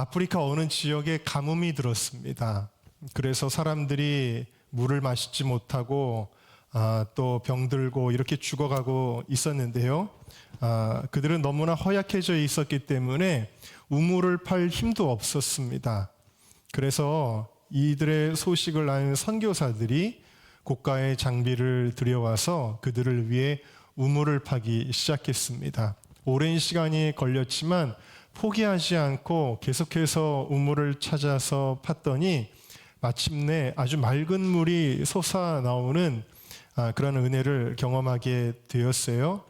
아프리카 어느 지역에 가뭄이 들었습니다. 그래서 사람들이 물을 마시지 못하고 또 병들고 이렇게 죽어가고 있었는데요. 그들은 너무나 허약해져 있었기 때문에 우물을 팔 힘도 없었습니다. 그래서 이들의 소식을 아는 선교사들이 고가의 장비를 들여와서 그들을 위해 우물을 파기 시작했습니다. 오랜 시간이 걸렸지만 포기하지 않고 계속해서 우물을 찾아서 팠더니 마침내 아주 맑은 물이 솟아나오는 그런 은혜를 경험하게 되었어요.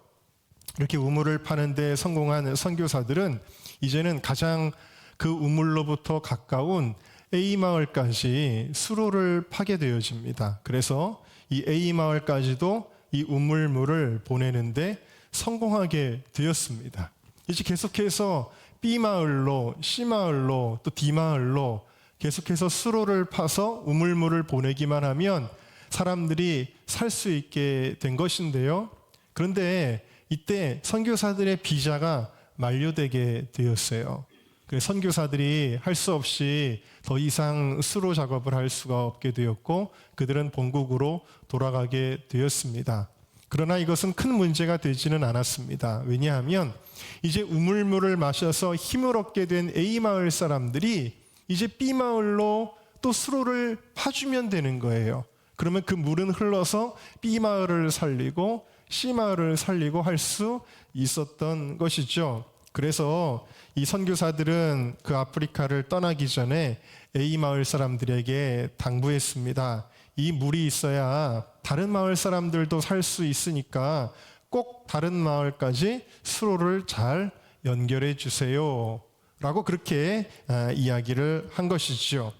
이렇게 우물을 파는 데 성공한 선교사들은 이제는 가장 그 우물로부터 가까운 A마을까지 수로를 파게 되어집니다. 그래서 이 A마을까지도 이 우물물을 보내는데 성공하게 되었습니다. 이제 계속해서 B마을로, C마을로, 또 D마을로 계속해서 수로를 파서 우물물을 보내기만 하면 사람들이 살 수 있게 된 것인데요. 그런데 이때 선교사들의 비자가 만료되게 되었어요. 그래서 선교사들이 할 수 없이 더 이상 수로 작업을 할 수가 없게 되었고 그들은 본국으로 돌아가게 되었습니다. 그러나 이것은 큰 문제가 되지는 않았습니다. 왜냐하면 이제 우물물을 마셔서 힘을 얻게 된 A마을 사람들이 이제 B마을로 또 수로를 파주면 되는 거예요. 그러면 그 물은 흘러서 B마을을 살리고 C마을을 살리고 할 수 있었던 것이죠. 그래서 이 선교사들은 그 아프리카를 떠나기 전에 A마을 사람들에게 당부했습니다. 이 물이 있어야 다른 마을 사람들도 살 수 있으니까 꼭 다른 마을까지 수로를 잘 연결해 주세요. 라고 그렇게 이야기를 한 것이죠.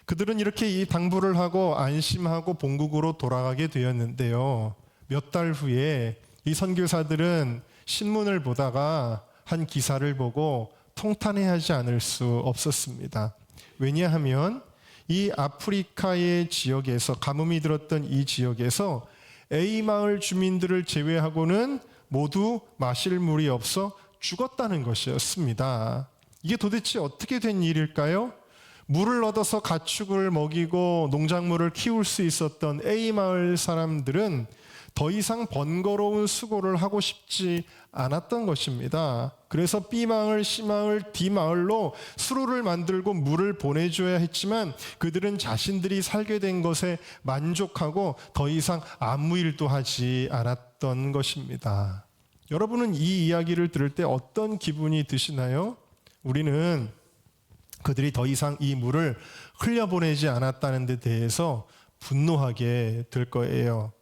그들은 이렇게 이 당부를 하고 안심하고 본국으로 돌아가게 되었는데요. 몇 달 후에 이 선교사들은 신문을 보다가 한 기사를 보고 통탄해하지 않을 수 없었습니다. 왜냐하면 이 아프리카의 지역에서 가뭄이 들었던 이 지역에서 A마을 주민들을 제외하고는 모두 마실 물이 없어 죽었다는 것이었습니다. 이게 도대체 어떻게 된 일일까요? 물을 얻어서 가축을 먹이고 농작물을 키울 수 있었던 A마을 사람들은 더 이상 번거로운 수고를 하고 싶지 않았던 것입니다. 그래서 B마을, C마을, D마을로 수로를 만들고 물을 보내줘야 했지만 그들은 자신들이 살게 된 것에 만족하고 더 이상 아무 일도 하지 않았던 것입니다. 여러분은 이 이야기를 들을 때 어떤 기분이 드시나요? 우리는 그들이 더 이상 이 물을 흘려보내지 않았다는 데 대해서 분노하게 될 거예요.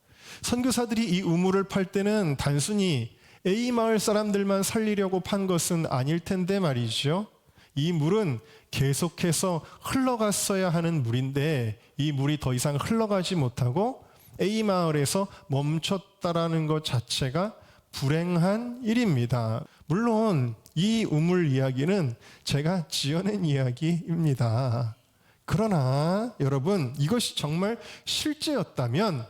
선교사들이 이 우물을 팔 때는 단순히 A마을 사람들만 살리려고 판 것은 아닐 텐데 말이죠. 이 물은 계속해서 흘러갔어야 하는 물인데 이 물이 더 이상 흘러가지 못하고 A마을에서 멈췄다라는 것 자체가 불행한 일입니다. 물론 이 우물 이야기는 제가 지어낸 이야기입니다. 그러나 여러분, 이것이 정말 실제였다면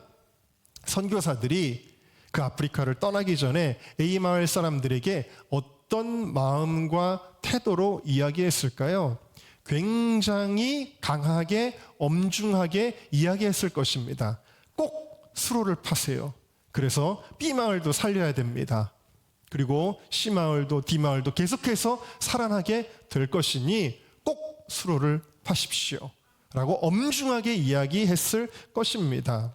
선교사들이 그 아프리카를 떠나기 전에 A마을 사람들에게 어떤 마음과 태도로 이야기했을까요? 굉장히 강하게 엄중하게 이야기했을 것입니다. 꼭 수로를 파세요. 그래서 B마을도 살려야 됩니다. 그리고 C마을도 D마을도 계속해서 살아나게 될 것이니 꼭 수로를 파십시오. 라고 엄중하게 이야기했을 것입니다.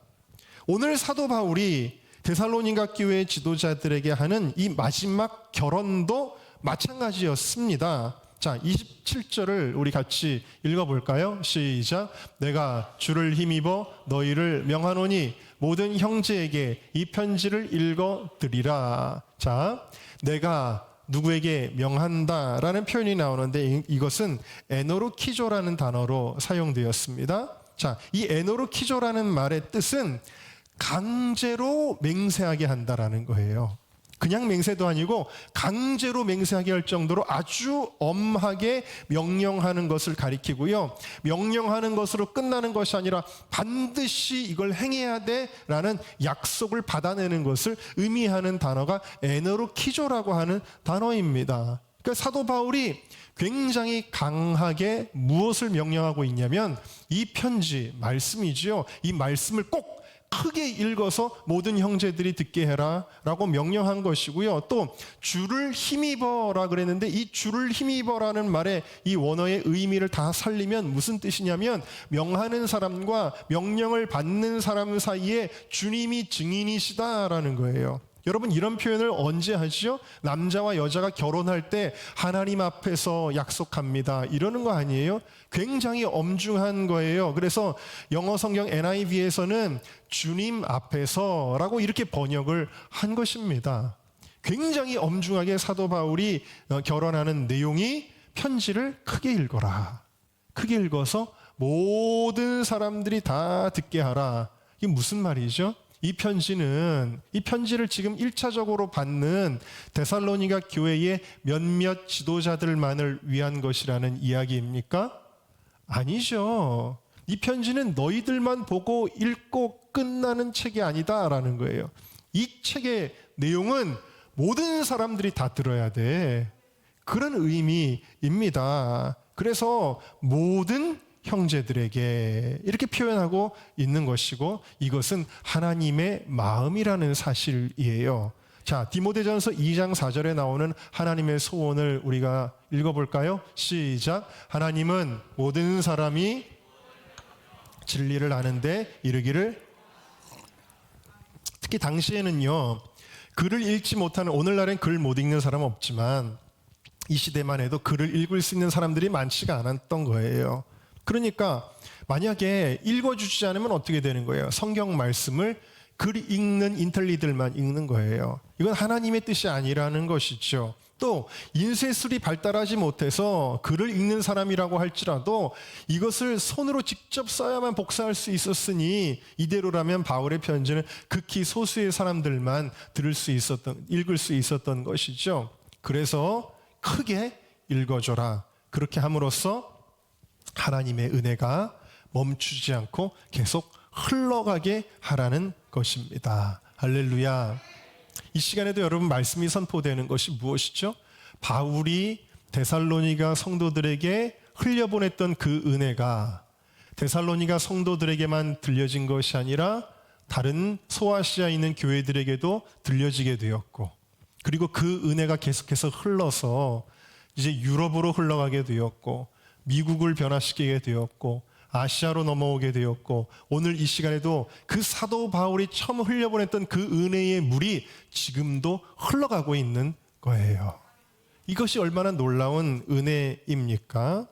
오늘 사도 바울이 데살로니가 교회 지도자들에게 하는 이 마지막 결언도 마찬가지였습니다. 자, 27절을 우리 같이 읽어볼까요? 시작. 내가 주를 힘입어 너희를 명하노니 모든 형제에게 이 편지를 읽어드리라. 자, 내가 누구에게 명한다라는 표현이 나오는데 이것은 에노르키조라는 단어로 사용되었습니다. 자, 이 에노르키조라는 말의 뜻은 강제로 맹세하게 한다라는 거예요. 그냥 맹세도 아니고 강제로 맹세하게 할 정도로 아주 엄하게 명령하는 것을 가리키고요. 명령하는 것으로 끝나는 것이 아니라 반드시 이걸 행해야 돼라는 약속을 받아내는 것을 의미하는 단어가 에너로키조라고 하는 단어입니다. 그러니까 사도 바울이 굉장히 강하게 무엇을 명령하고 있냐면 이 편지, 말씀이지요. 이 말씀을 꼭 크게 읽어서 모든 형제들이 듣게 해라 라고 명령한 것이고요. 또 주를 힘입어라 그랬는데 이 주를 힘입어라는 말에 이 원어의 의미를 다 살리면 무슨 뜻이냐면 명하는 사람과 명령을 받는 사람 사이에 주님이 증인이시다라는 거예요. 여러분 이런 표현을 언제 하죠? 남자와 여자가 결혼할 때 하나님 앞에서 약속합니다 이러는 거 아니에요? 굉장히 엄중한 거예요. 그래서 영어 성경 NIV에서는 주님 앞에서 라고 이렇게 번역을 한 것입니다. 굉장히 엄중하게 사도 바울이 결혼하는 내용이 편지를 크게 읽어라, 크게 읽어서 모든 사람들이 다 듣게 하라. 이게 무슨 말이죠? 이 편지를 지금 1차적으로 받는 데살로니가 교회의 몇몇 지도자들만을 위한 것이라는 이야기입니까? 아니죠. 이 편지는 너희들만 보고 읽고 끝나는 책이 아니다라는 거예요. 이 책의 내용은 모든 사람들이 다 들어야 돼. 그런 의미입니다. 그래서 모든 형제들에게 이렇게 표현하고 있는 것이고 이것은 하나님의 마음이라는 사실이에요. 자, 디모데전서 2장 4절에 나오는 하나님의 소원을 우리가 읽어볼까요? 시작. 하나님은 모든 사람이 진리를 아는데 이르기를. 특히 당시에는요, 글을 읽지 못하는, 오늘날엔 글 못 읽는 사람은 없지만 이 시대만 해도 글을 읽을 수 있는 사람들이 많지가 않았던 거예요. 그러니까 만약에 읽어주지 않으면 어떻게 되는 거예요? 성경 말씀을 글 읽는 인텔리들만 읽는 거예요. 이건 하나님의 뜻이 아니라는 것이죠. 또 인쇄술이 발달하지 못해서 글을 읽는 사람이라고 할지라도 이것을 손으로 직접 써야만 복사할 수 있었으니 이대로라면 바울의 편지는 극히 소수의 사람들만 읽을 수 있었던 것이죠. 그래서 크게 읽어줘라. 그렇게 함으로써 하나님의 은혜가 멈추지 않고 계속 흘러가게 하라는 것입니다. 할렐루야. 이 시간에도 여러분 말씀이 선포되는 것이 무엇이죠? 바울이 데살로니가 성도들에게 흘려보냈던 그 은혜가 데살로니가 성도들에게만 들려진 것이 아니라 다른 소아시아에 있는 교회들에게도 들려지게 되었고, 그리고 그 은혜가 계속해서 흘러서 이제 유럽으로 흘러가게 되었고, 미국을 변화시키게 되었고, 아시아로 넘어오게 되었고, 오늘 이 시간에도 그 사도 바울이 처음 흘려보냈던 그 은혜의 물이 지금도 흘러가고 있는 거예요. 이것이 얼마나 놀라운 은혜입니까?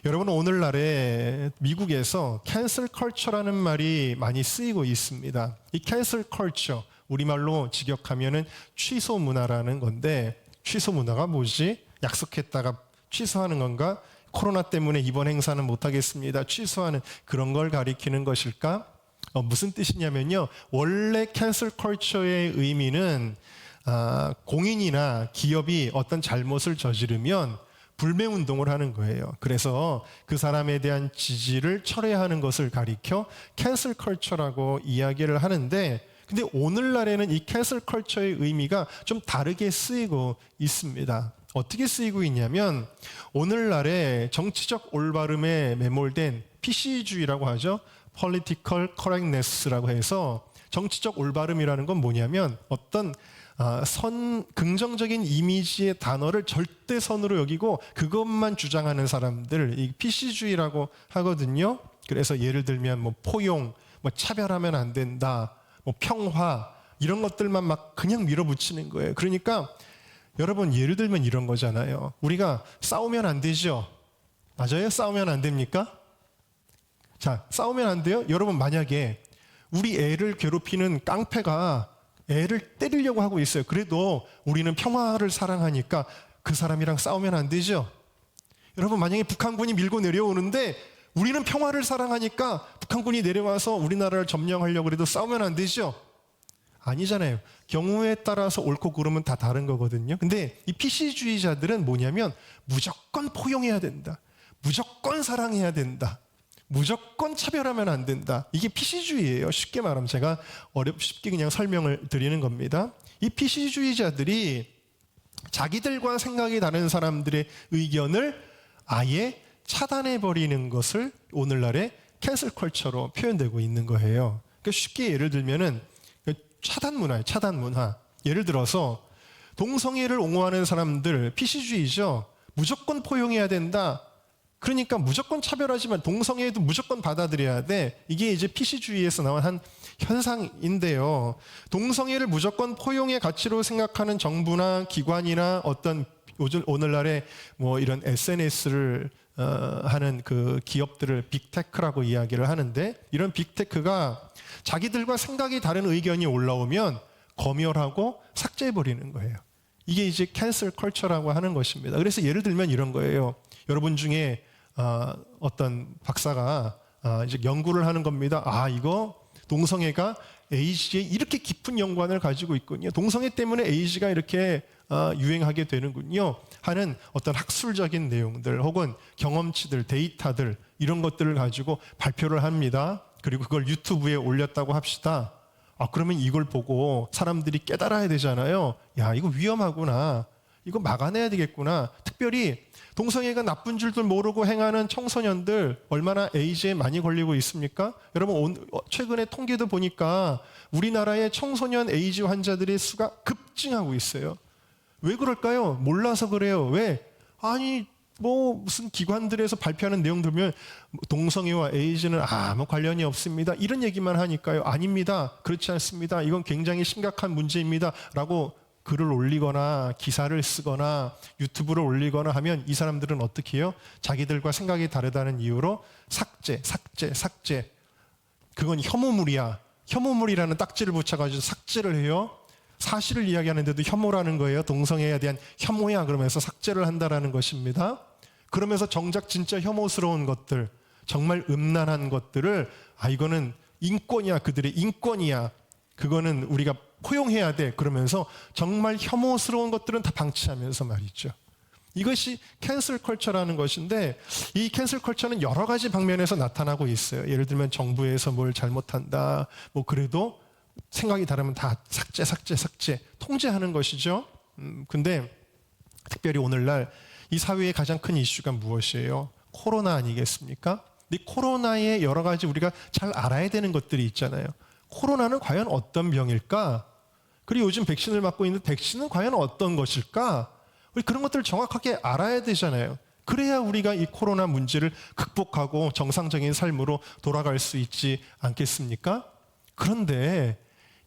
여러분, 오늘날에 미국에서 캔슬 컬처라는 말이 많이 쓰이고 있습니다. 이 캔슬 컬처, 우리말로 직역하면은 취소 문화라는 건데, 취소 문화가 뭐지? 약속했다가 취소하는 건가? 코로나 때문에 이번 행사는 못하겠습니다, 취소하는 그런 걸 가리키는 것일까? 무슨 뜻이냐면요, 원래 캔슬 컬처의 의미는 공인이나 기업이 어떤 잘못을 저지르면 불매운동을 하는 거예요. 그래서 그 사람에 대한 지지를 철회하는 것을 가리켜 캔슬 컬처라고 이야기를 하는데, 근데 오늘날에는 이 캔슬 컬처의 의미가 좀 다르게 쓰이고 있습니다. 어떻게 쓰이고 있냐면, 오늘날의 정치적 올바름에 매몰된 PC주의라고 하죠. Political Correctness라고 해서, 정치적 올바름이라는 건 뭐냐면 어떤 긍정적인 이미지의 단어를 절대선으로 여기고 그것만 주장하는 사람들, 이 PC주의라고 하거든요. 그래서 예를 들면 뭐 포용, 뭐 차별하면 안 된다, 뭐 평화, 이런 것들만 막 그냥 밀어붙이는 거예요. 그러니까 여러분, 예를 들면 이런 거잖아요. 우리가 싸우면 안 되죠? 맞아요? 싸우면 안 됩니까? 자, 싸우면 안 돼요? 여러분, 만약에 우리 애를 괴롭히는 깡패가 애를 때리려고 하고 있어요. 그래도 우리는 평화를 사랑하니까 그 사람이랑 싸우면 안 되죠? 여러분, 만약에 북한군이 밀고 내려오는데 우리는 평화를 사랑하니까 북한군이 내려와서 우리나라를 점령하려고 해도 싸우면 안 되죠? 아니잖아요. 경우에 따라서 옳고 그름은 다 다른 거거든요. 근데 이 PC주의자들은 뭐냐면 무조건 포용해야 된다, 무조건 사랑해야 된다, 무조건 차별하면 안 된다. 이게 PC주의예요. 쉽게 말하면, 제가 쉽게 그냥 설명을 드리는 겁니다. 이 PC주의자들이 자기들과 생각이 다른 사람들의 의견을 아예 차단해버리는 것을 오늘날의 캔슬 컬처로 표현되고 있는 거예요. 그러니까 쉽게 예를 들면은 차단 문화예요. 차단 문화. 예를 들어서 동성애를 옹호하는 사람들, PC주의죠. 무조건 포용해야 된다. 그러니까 무조건 차별하지만 동성애도 무조건 받아들여야 돼. 이게 이제 PC주의에서 나온 한 현상인데요. 동성애를 무조건 포용의 가치로 생각하는 정부나 기관이나 어떤 오늘날의 뭐 이런 SNS를 하는 그 기업들을 빅테크라고 이야기를 하는데, 이런 빅테크가 자기들과 생각이 다른 의견이 올라오면 검열하고 삭제해버리는 거예요. 이게 이제 캔슬 컬처라고 하는 것입니다. 그래서 예를 들면 이런 거예요. 여러분 중에 어떤 박사가 이제 연구를 하는 겁니다. 이거 동성애가 에이즈에 이렇게 깊은 연관을 가지고 있군요. 동성애 때문에 에이즈가 이렇게 유행하게 되는군요 하는 어떤 학술적인 내용들 혹은 경험치들, 데이터들, 이런 것들을 가지고 발표를 합니다. 그리고 그걸 유튜브에 올렸다고 합시다. 그러면 이걸 보고 사람들이 깨달아야 되잖아요. 야, 이거 위험하구나. 이거 막아내야 되겠구나. 특별히 동성애가 나쁜 줄도 모르고 행하는 청소년들 얼마나 에이즈에 많이 걸리고 있습니까? 여러분, 최근에 통계도 보니까 우리나라의 청소년 에이즈 환자들의 수가 급증하고 있어요. 왜 그럴까요? 몰라서 그래요. 왜? 무슨 기관들에서 발표하는 내용 들으면 동성애와 에이즈는 아무 관련이 없습니다. 이런 얘기만 하니까요. 아닙니다. 그렇지 않습니다. 이건 굉장히 심각한 문제입니다. 라고 글을 올리거나 기사를 쓰거나 유튜브를 올리거나 하면 이 사람들은 어떻게 해요? 자기들과 생각이 다르다는 이유로 삭제. 그건 혐오물이야. 혐오물이라는 딱지를 붙여가지고 삭제를 해요. 사실을 이야기하는데도 혐오라는 거예요. 동성애에 대한 혐오야 그러면서 삭제를 한다라는 것입니다. 그러면서 정작 진짜 혐오스러운 것들, 정말 음란한 것들을 이거는 인권이야. 그들의 인권이야. 그거는 우리가 포용해야 돼. 그러면서 정말 혐오스러운 것들은 다 방치하면서 말이죠. 이것이 캔슬 컬처라는 것인데, 이 캔슬 컬처는 여러 가지 방면에서 나타나고 있어요. 예를 들면 정부에서 뭘 잘못한다. 그래도 생각이 다르면 다 삭제 통제하는 것이죠. 근데 특별히 오늘날 이 사회의 가장 큰 이슈가 무엇이에요? 코로나 아니겠습니까? 이 코로나에 여러 가지 우리가 잘 알아야 되는 것들이 있잖아요. 코로나는 과연 어떤 병일까? 그리고 요즘 백신을 맞고 있는 백신은 과연 어떤 것일까? 우리 그런 것들을 정확하게 알아야 되잖아요. 그래야 우리가 이 코로나 문제를 극복하고 정상적인 삶으로 돌아갈 수 있지 않겠습니까? 그런데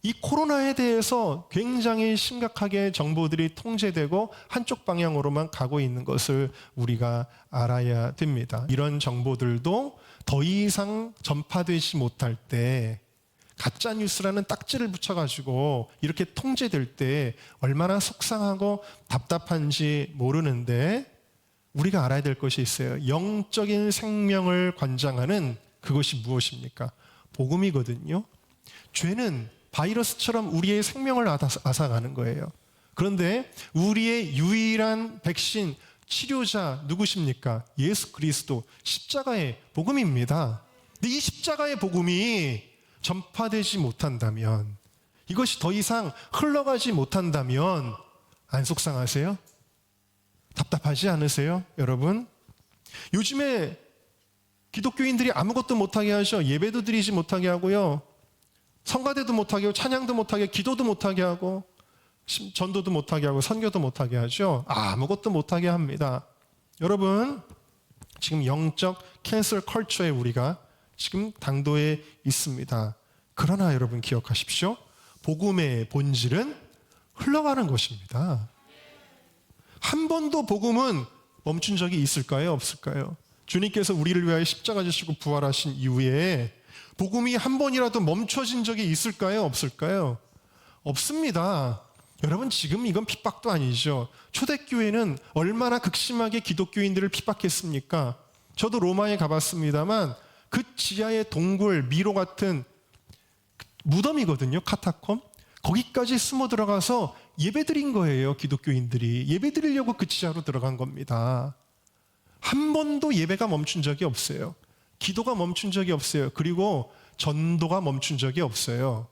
이 코로나에 대해서 굉장히 심각하게 정보들이 통제되고 한쪽 방향으로만 가고 있는 것을 우리가 알아야 됩니다. 이런 정보들도 더 이상 전파되지 못할 때, 가짜 뉴스라는 딱지를 붙여가지고 이렇게 통제될 때 얼마나 속상하고 답답한지 모르는데, 우리가 알아야 될 것이 있어요. 영적인 생명을 관장하는 그것이 무엇입니까? 복음이거든요. 죄는 바이러스처럼 우리의 생명을 앗아가는 거예요. 그런데 우리의 유일한 백신, 치료자 누구십니까? 예수 그리스도, 십자가의 복음입니다. 근데 이 십자가의 복음이 전파되지 못한다면, 이것이 더 이상 흘러가지 못한다면 안 속상하세요? 답답하지 않으세요? 여러분, 요즘에 기독교인들이 아무것도 못하게 하죠. 예배도 드리지 못하게 하고요, 성가대도 못하게 하고, 찬양도 못하게 하고, 기도도 못하게 하고, 전도도 못하게 하고, 선교도 못하게 하죠. 아무것도 못하게 합니다. 여러분, 지금 영적 캔슬 컬처에 우리가 지금 당도에 있습니다. 그러나 여러분 기억하십시오. 복음의 본질은 흘러가는 것입니다. 한 번도 복음은 멈춘 적이 있을까요? 없을까요? 주님께서 우리를 위하여 십자가 지시고 부활하신 이후에 복음이 한 번이라도 멈춰진 적이 있을까요? 없을까요? 없습니다. 여러분, 지금 이건 핍박도 아니죠. 초대교회는 얼마나 극심하게 기독교인들을 핍박했습니까? 저도 로마에 가봤습니다만 그 지하의 동굴, 미로 같은 무덤이거든요. 카타콤. 거기까지 숨어 들어가서 예배드린 거예요. 기독교인들이 예배드리려고 그 지하로 들어간 겁니다. 한 번도 예배가 멈춘 적이 없어요. 기도가 멈춘 적이 없어요. 그리고 전도가 멈춘 적이 없어요.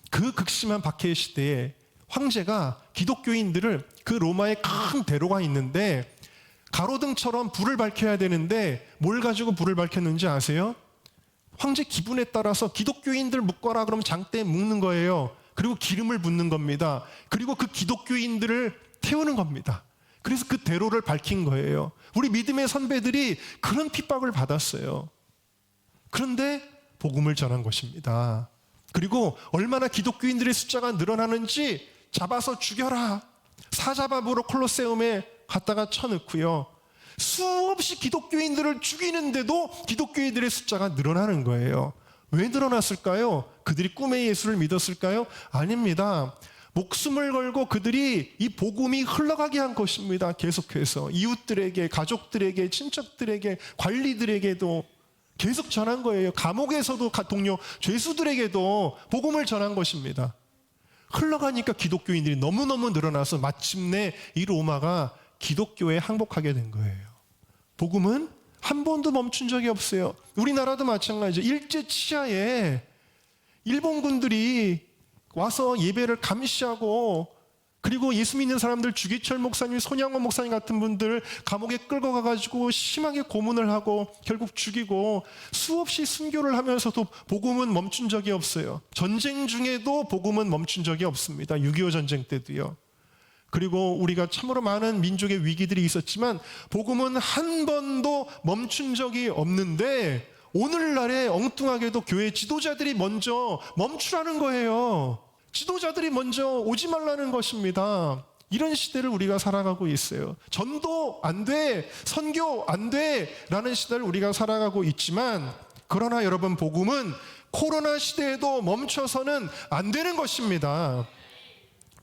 그 극심한 박해의 시대에 황제가 기독교인들을 그 로마에 큰 대로가 있는데 가로등처럼 불을 밝혀야 되는데 뭘 가지고 불을 밝혔는지 아세요? 황제 기분에 따라서 기독교인들 묶어라 그러면 장대에 묶는 거예요. 그리고 기름을 붓는 겁니다. 그리고 그 기독교인들을 태우는 겁니다. 그래서 그 대로를 밝힌 거예요. 우리 믿음의 선배들이 그런 핍박을 받았어요. 그런데 복음을 전한 것입니다. 그리고 얼마나 기독교인들의 숫자가 늘어나는지 잡아서 죽여라. 사자밥으로 콜로세움에 갖다가 쳐넣고요. 수없이 기독교인들을 죽이는데도 기독교인들의 숫자가 늘어나는 거예요. 왜 늘어났을까요? 그들이 꿈의 예수를 믿었을까요? 아닙니다. 목숨을 걸고 그들이 이 복음이 흘러가게 한 것입니다. 계속해서 이웃들에게, 가족들에게, 친척들에게, 관리들에게도 계속 전한 거예요. 감옥에서도 동료 죄수들에게도 복음을 전한 것입니다. 흘러가니까 기독교인들이 너무너무 늘어나서 마침내 이 로마가 기독교에 항복하게 된 거예요. 복음은 한 번도 멈춘 적이 없어요. 우리나라도 마찬가지죠. 일제치하에 일본군들이 와서 예배를 감시하고 그리고 예수 믿는 사람들 주기철 목사님, 손양원 목사님 같은 분들 감옥에 끌고 가가지고 심하게 고문을 하고 결국 죽이고 수없이 순교를 하면서도 복음은 멈춘 적이 없어요. 전쟁 중에도 복음은 멈춘 적이 없습니다. 6.25 전쟁 때도요. 그리고 우리가 참으로 많은 민족의 위기들이 있었지만 복음은 한 번도 멈춘 적이 없는데 오늘날에 엉뚱하게도 교회 지도자들이 먼저 멈추라는 거예요. 지도자들이 먼저 오지 말라는 것입니다. 이런 시대를 우리가 살아가고 있어요. 전도 안 돼, 선교 안 돼 라는 시대를 우리가 살아가고 있지만 그러나 여러분 복음은 코로나 시대에도 멈춰서는 안 되는 것입니다.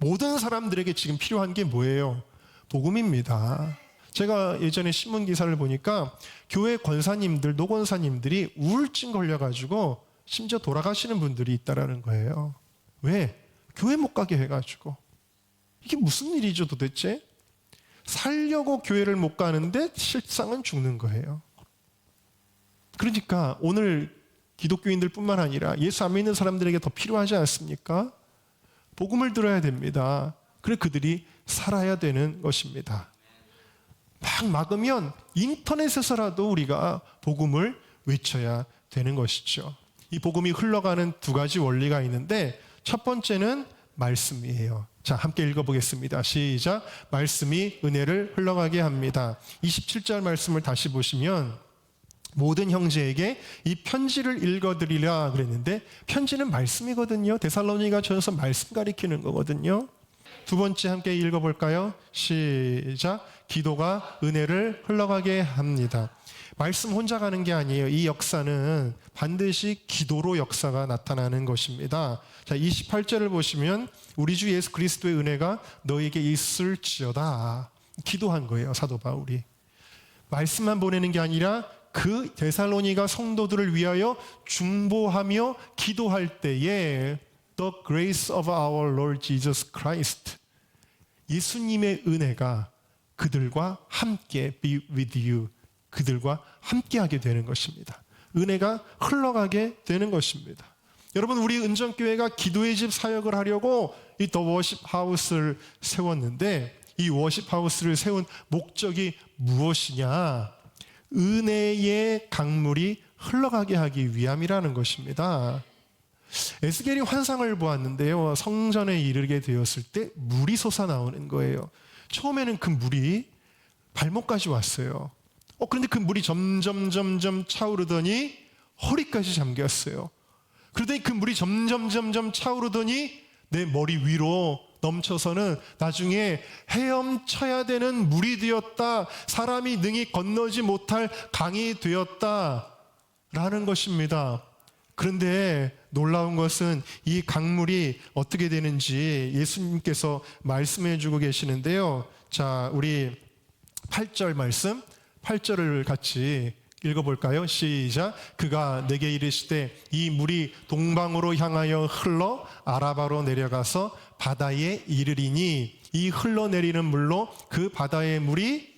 모든 사람들에게 지금 필요한 게 뭐예요? 복음입니다. 제가 예전에 신문 기사를 보니까 교회 권사님들, 노권사님들이 우울증 걸려가지고 심지어 돌아가시는 분들이 있다라는 거예요. 왜? 교회 못 가게 해가지고. 이게 무슨 일이죠 도대체? 살려고 교회를 못 가는데 실상은 죽는 거예요. 그러니까 오늘 기독교인들 뿐만 아니라 예수 안 믿는 사람들에게 더 필요하지 않습니까? 복음을 들어야 됩니다. 그래 그들이 살아야 되는 것입니다. 막 막으면 인터넷에서라도 우리가 복음을 외쳐야 되는 것이죠. 이 복음이 흘러가는 두 가지 원리가 있는데 첫 번째는 말씀이에요. 자, 함께 읽어보겠습니다. 시작. 말씀이 은혜를 흘러가게 합니다. 27절 말씀을 다시 보시면 모든 형제에게 이 편지를 읽어드리라 그랬는데 편지는 말씀이거든요. 데살로니가 전서 말씀 가리키는 거거든요. 두 번째 함께 읽어볼까요? 시작. 기도가 은혜를 흘러가게 합니다. 말씀 혼자 가는 게 아니에요. 이 역사는 반드시 기도로 역사가 나타나는 것입니다. 자, 28절을 보시면 우리 주 예수 그리스도의 은혜가 너에게 있을지어다. 기도한 거예요. 사도 바울이. 말씀만 보내는 게 아니라 그 데살로니가 성도들을 위하여 중보하며 기도할 때에 The grace of our Lord Jesus Christ, 예수님의 은혜가 그들과 함께 be with you, 그들과 함께하게 되는 것입니다. 은혜가 흘러가게 되는 것입니다. 여러분, 우리 은정교회가 기도의 집 사역을 하려고 이 더 워십 하우스를 세웠는데 이 워십 하우스를 세운 목적이 무엇이냐? 은혜의 강물이 흘러가게 하기 위함이라는 것입니다. 에스겔이 환상을 보았는데요. 성전에 이르게 되었을 때 물이 솟아나오는 거예요. 처음에는 그 물이 발목까지 왔어요. 그런데 그 물이 점점 차오르더니 허리까지 잠겼어요. 그러더니 그 물이 점점 차오르더니 내 머리 위로 넘쳐서는 나중에 헤엄쳐야 되는 물이 되었다. 사람이 능히 건너지 못할 강이 되었다라는 것입니다. 그런데 놀라운 것은 이 강물이 어떻게 되는지 예수님께서 말씀해 주고 계시는데요. 자, 우리 8절 말씀, 8절을 같이 읽어볼까요? 시작. 그가 내게 이르시되 이 물이 동방으로 향하여 흘러 아라바로 내려가서 바다에 이르리니 이 흘러내리는 물로 그 바다의 물이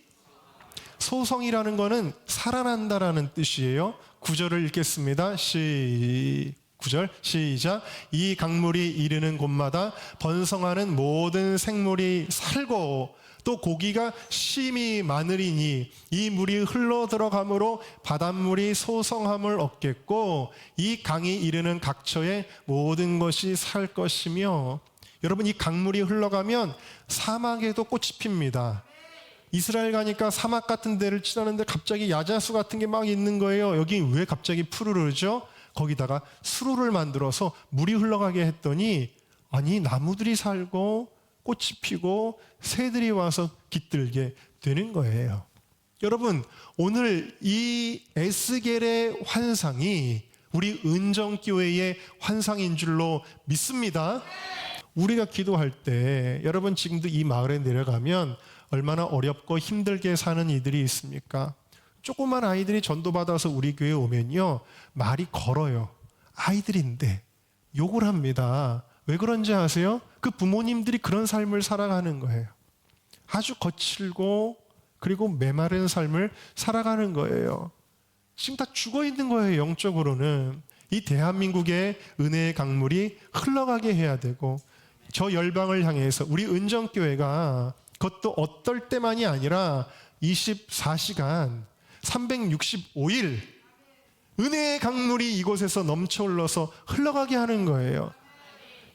소성이라는 것은 살아난다라는 뜻이에요. 9절을 읽겠습니다. 시작. 9절 시작. 이 강물이 이르는 곳마다 번성하는 모든 생물이 살고 또 고기가 심히 많으리니 이 물이 흘러 들어가므로 바닷물이 소성함을 얻겠고 이 강이 이르는 각처에 모든 것이 살 것이며. 여러분, 이 강물이 흘러가면 사막에도 꽃이 핍니다. 이스라엘 가니까 사막 같은 데를 지나는데 갑자기 야자수 같은 게 막 있는 거예요. 여기 왜 갑자기 푸르르죠? 거기다가 수로를 만들어서 물이 흘러가게 했더니 아니 나무들이 살고 꽃이 피고 새들이 와서 깃들게 되는 거예요. 여러분, 오늘 이 에스겔의 환상이 우리 은정교회의 환상인 줄로 믿습니다. 우리가 기도할 때 여러분 지금도 이 마을에 내려가면 얼마나 어렵고 힘들게 사는 이들이 있습니까? 조그만 아이들이 전도받아서 우리 교회에 오면요, 말이 걸어요. 아이들인데 욕을 합니다. 왜 그런지 아세요? 그 부모님들이 그런 삶을 살아가는 거예요. 아주 거칠고 그리고 메마른 삶을 살아가는 거예요. 지금 다 죽어 있는 거예요. 영적으로는. 이 대한민국의 은혜의 강물이 흘러가게 해야 되고, 저 열방을 향해서 우리 은정교회가 그것도 어떨 때만이 아니라 24시간 365일 은혜의 강물이 이곳에서 넘쳐 흘러서 흘러가게 하는 거예요.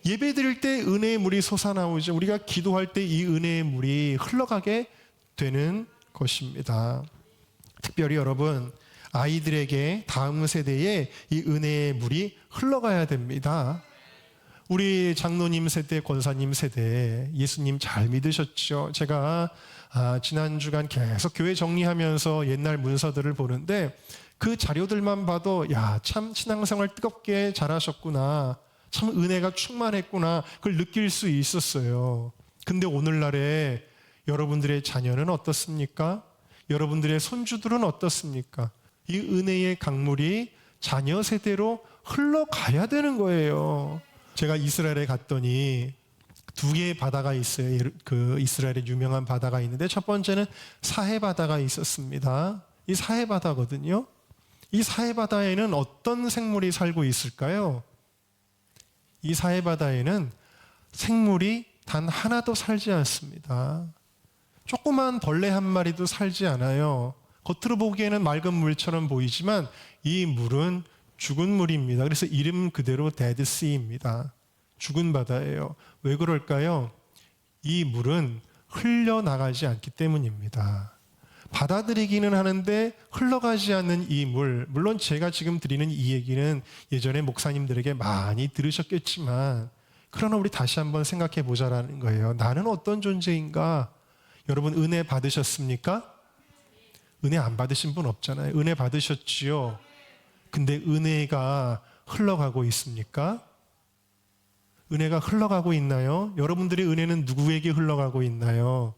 예배 드릴 때 은혜의 물이 솟아나오죠. 우리가 기도할 때 이 은혜의 물이 흘러가게 되는 것입니다. 특별히 여러분, 아이들에게 다음 세대에 이 은혜의 물이 흘러가야 됩니다. 우리 장로님 세대, 권사님 세대 예수님 잘 믿으셨죠? 제가 지난 주간 계속 교회 정리하면서 옛날 문서들을 보는데 그 자료들만 봐도 야, 참 신앙생활 뜨겁게 잘하셨구나, 참 은혜가 충만했구나, 그걸 느낄 수 있었어요. 근데 오늘날에 여러분들의 자녀는 어떻습니까? 여러분들의 손주들은 어떻습니까? 이 은혜의 강물이 자녀 세대로 흘러가야 되는 거예요. 제가 이스라엘에 갔더니 두 개의 바다가 있어요. 그 이스라엘의 유명한 바다가 있는데 첫 번째는 사해 바다가 있었습니다. 이 사해 바다거든요. 이 사해 바다에는 어떤 생물이 살고 있을까요? 이 사해 바다에는 생물이 단 하나도 살지 않습니다. 조그만 벌레 한 마리도 살지 않아요. 겉으로 보기에는 맑은 물처럼 보이지만 이 물은 죽은 물입니다. 그래서 이름 그대로 데드시입니다. 죽은 바다예요. 왜 그럴까요? 이 물은 흘려나가지 않기 때문입니다. 받아들이기는 하는데 흘러가지 않는 이 물, 물론 제가 지금 드리는 이 얘기는 예전에 목사님들에게 많이 들으셨겠지만 그러나 우리 다시 한번 생각해 보자라는 거예요. 나는 어떤 존재인가? 여러분 은혜 받으셨습니까? 은혜 안 받으신 분 없잖아요. 은혜 받으셨지요? 근데 은혜가 흘러가고 있습니까? 은혜가 흘러가고 있나요? 여러분들의 은혜는 누구에게 흘러가고 있나요?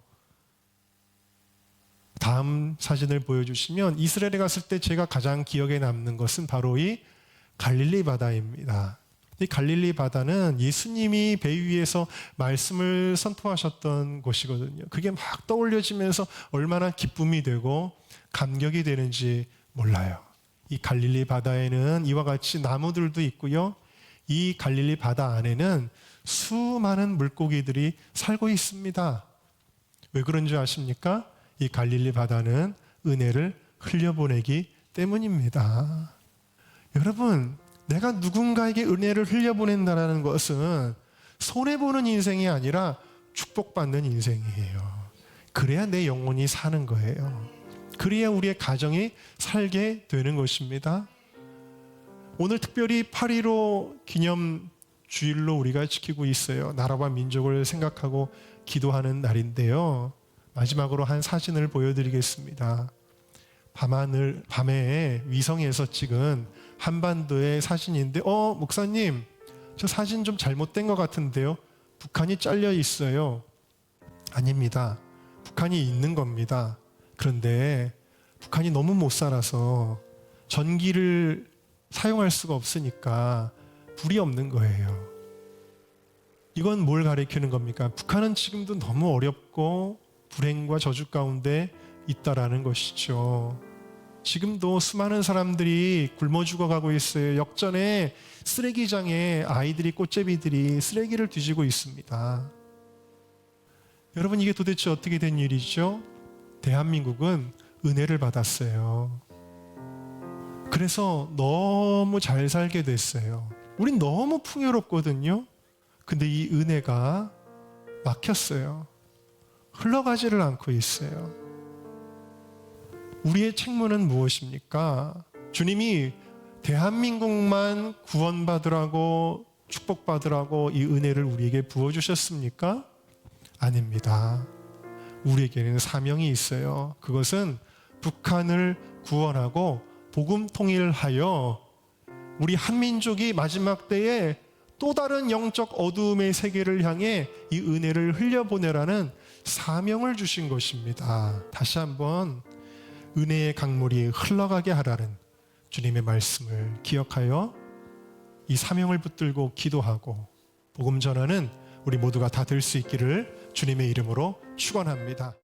다음 사진을 보여주시면 이스라엘에 갔을 때 제가 가장 기억에 남는 것은 바로 이 갈릴리 바다입니다. 이 갈릴리 바다는 예수님이 배 위에서 말씀을 선포하셨던 곳이거든요. 그게 막 떠올려지면서 얼마나 기쁨이 되고 감격이 되는지 몰라요. 이 갈릴리 바다에는 이와 같이 나무들도 있고요. 이 갈릴리 바다 안에는 수많은 물고기들이 살고 있습니다. 왜 그런 줄 아십니까? 이 갈릴리 바다는 은혜를 흘려보내기 때문입니다. 여러분, 내가 누군가에게 은혜를 흘려보낸다는 것은 손해보는 인생이 아니라 축복받는 인생이에요. 그래야 내 영혼이 사는 거예요. 그래야 우리의 가정이 살게 되는 것입니다. 오늘 특별히 8.15 기념 주일로 우리가 지키고 있어요. 나라와 민족을 생각하고 기도하는 날인데요. 마지막으로 한 사진을 보여드리겠습니다. 밤에 위성에서 찍은 한반도의 사진인데 목사님, 저 사진 좀 잘못된 것 같은데요. 북한이 잘려 있어요. 아닙니다. 북한이 있는 겁니다. 그런데 북한이 너무 못 살아서 전기를 사용할 수가 없으니까 불이 없는 거예요. 이건 뭘 가리키는 겁니까? 북한은 지금도 너무 어렵고 불행과 저주 가운데 있다라는 것이죠. 지금도 수많은 사람들이 굶어 죽어가고 있어요. 역전에 쓰레기장에 아이들이, 꽃제비들이 쓰레기를 뒤지고 있습니다. 여러분, 이게 도대체 어떻게 된 일이죠? 대한민국은 은혜를 받았어요. 그래서 너무 잘 살게 됐어요. 우린 너무 풍요롭거든요. 근데 이 은혜가 막혔어요. 흘러가지를 않고 있어요. 우리의 책무는 무엇입니까? 주님이 대한민국만 구원받으라고, 축복받으라고 이 은혜를 우리에게 부어주셨습니까? 아닙니다. 우리에게는 사명이 있어요. 그것은 북한을 구원하고 복음 통일하여 우리 한민족이 마지막 때에 또 다른 영적 어두움의 세계를 향해 이 은혜를 흘려보내라는 사명을 주신 것입니다. 다시 한번 은혜의 강물이 흘러가게 하라는 주님의 말씀을 기억하여 이 사명을 붙들고 기도하고 복음 전하는 우리 모두가 다 될 수 있기를 주님의 이름으로 축원합니다.